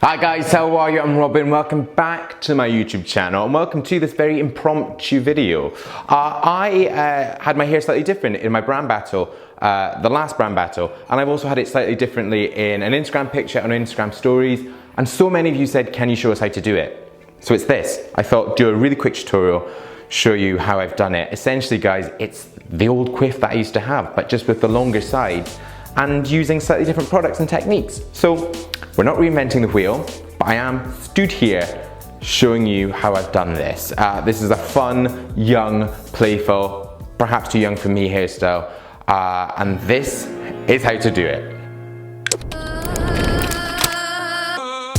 Hi guys, how are you? I'm Robin. Welcome back to my YouTube channel and welcome to this very impromptu video. I had my hair slightly different in my brand battle, the last brand battle, and I've also had it slightly differently in an Instagram picture and Instagram stories, and so many of you said, can you show us how to do it? So it's this. I thought do a really quick tutorial, show you how I've done it. Essentially guys, it's the old quiff that I used to have, but just with the longer sides and using slightly different products and techniques. So we're not reinventing the wheel, but I am stood here showing you how I've done this. This is a fun, young, playful, perhaps too young for me hairstyle, and this is how to do it.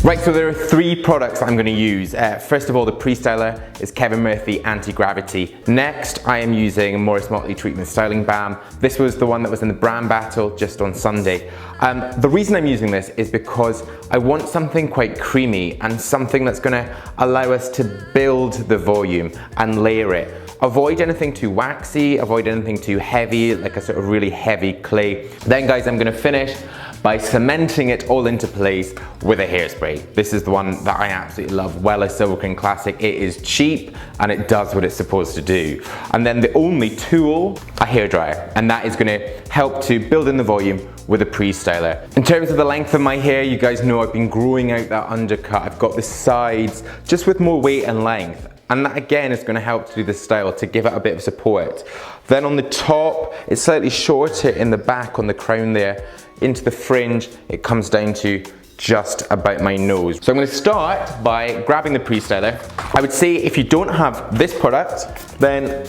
Right, so there are three products I'm going to use. First of all, the pre-styler is Kevin Murphy Anti-Gravity. Next, I am using Motley Treatment Styling Balm. This was the one that was in the brand battle just on Sunday. The reason I'm using this is because I want something quite creamy and something that's going to allow us to build the volume and layer it. Avoid anything too waxy, avoid anything too heavy, like a sort of really heavy clay. Then guys, I'm going to finish by cementing it all into place with a hairspray. This is the one that I absolutely love, Wella Silvikrin Classic. It is cheap and it does what it's supposed to do. And then the only tool, a hairdryer, and that is gonna help to build in the volume with a pre-styler. In terms of the length of my hair, you guys know I've been growing out that undercut. I've got the sides just with more weight and length. And that again is going to help to do the style, to give it a bit of support. Then on the top, it's slightly shorter in the back on the crown there. Into the fringe, it comes down to just about my nose. So I'm going to start by grabbing the pre-styler. I would say if you don't have this product, then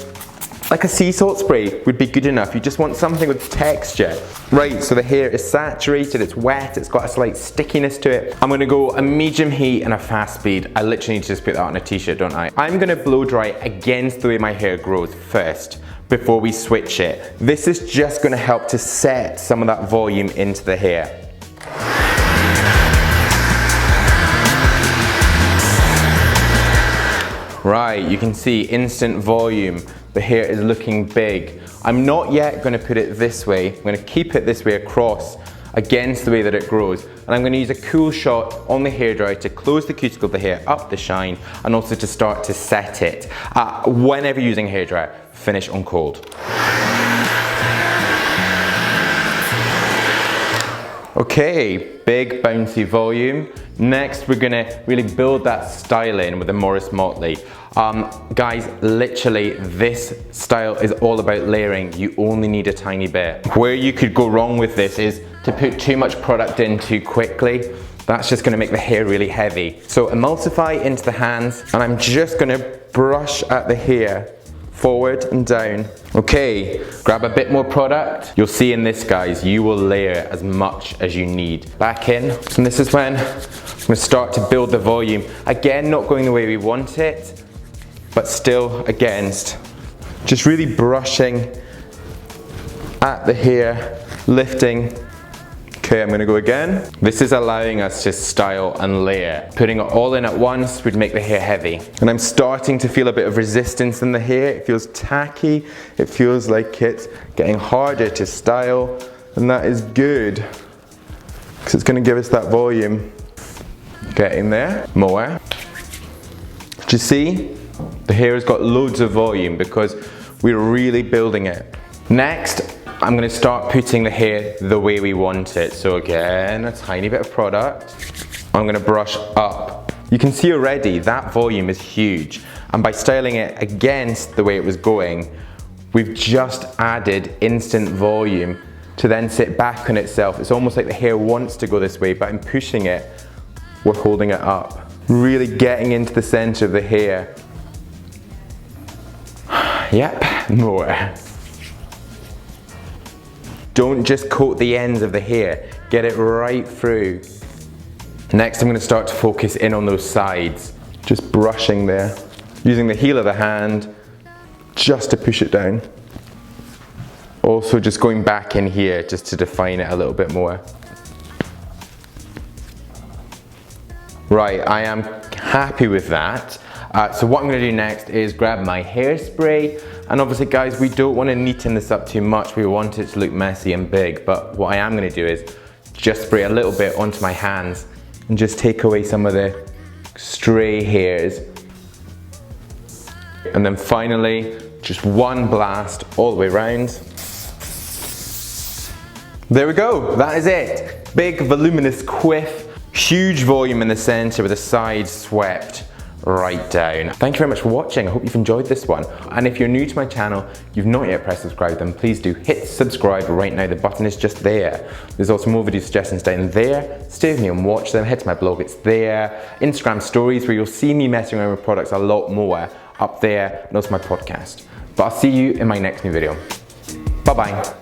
like a sea salt spray would be good enough. You just want something with texture. Right, so the hair is saturated, it's wet, it's got a slight stickiness to it. I'm gonna go a medium heat and a fast speed. I literally need to just put that on a t-shirt, don't I? I'm gonna blow dry against the way my hair grows first, before we switch it. This is just gonna help to set some of that volume into the hair. Right, you can see instant volume. The hair is looking big. I'm not yet going to put it this way. I'm going to keep it this way across against the way that it grows. And I'm going to use a cool shot on the hairdryer to close the cuticle of the hair, up the shine, and also to start to set it. Whenever using a hairdryer, finish on cold. Okay, big bouncy volume. Next, we're gonna really build that style in with the Motley. Guys, literally, this style is all about layering. You only need a tiny bit. Where you could go wrong with this is to put too much product in too quickly. That's just gonna make the hair really heavy. So emulsify into the hands, and I'm just gonna brush at the hair, forward and down. Okay, grab a bit more product. You'll see in this, guys, you will layer as much as you need. Back in, and this is when I'm gonna start to build the volume. Again, not going the way we want it, but still against. Just really brushing at the hair, lifting. Okay, I'm gonna go again. This is allowing us to style and layer. Putting it all in at once would make the hair heavy. And I'm starting to feel a bit of resistance in the hair. It feels tacky. It feels like it's getting harder to style. And that is good, because it's gonna give us that volume. Getting there, more. Do you see? The hair has got loads of volume because we're really building it. Next, I'm going to start putting the hair the way we want it. So again, a tiny bit of product. I'm going to brush up. You can see already that volume is huge. And by styling it against the way it was going, we've just added instant volume to then sit back on itself. It's almost like the hair wants to go this way, but in pushing it, we're holding it up. Really getting into the center of the hair. Yep, more. Don't just coat the ends of the hair, get it right through. Next, I'm going to start to focus in on those sides. Just brushing there, using the heel of the hand just to push it down. Also just going back in here just to define it a little bit more. Right, I am happy with that. So what I'm going to do next is grab my hairspray, and obviously guys, we don't want to neaten this up too much. We want it to look messy and big, but what I am going to do is just spray a little bit onto my hands and just take away some of the stray hairs. And then finally, just one blast all the way around. There we go, that is it. Big voluminous quiff, huge volume in the center with the sides swept right down. Thank you very much for watching. I hope you've enjoyed this one. And if you're new to my channel, you've not yet pressed subscribe, then please do hit subscribe right now. The button is just there. There's also more video suggestions down there. Stay with me and watch them. Head to my blog, it's there. Instagram stories where you'll see me messing around with products a lot more up there, and also my podcast. But I'll see you in my next new video. Bye bye.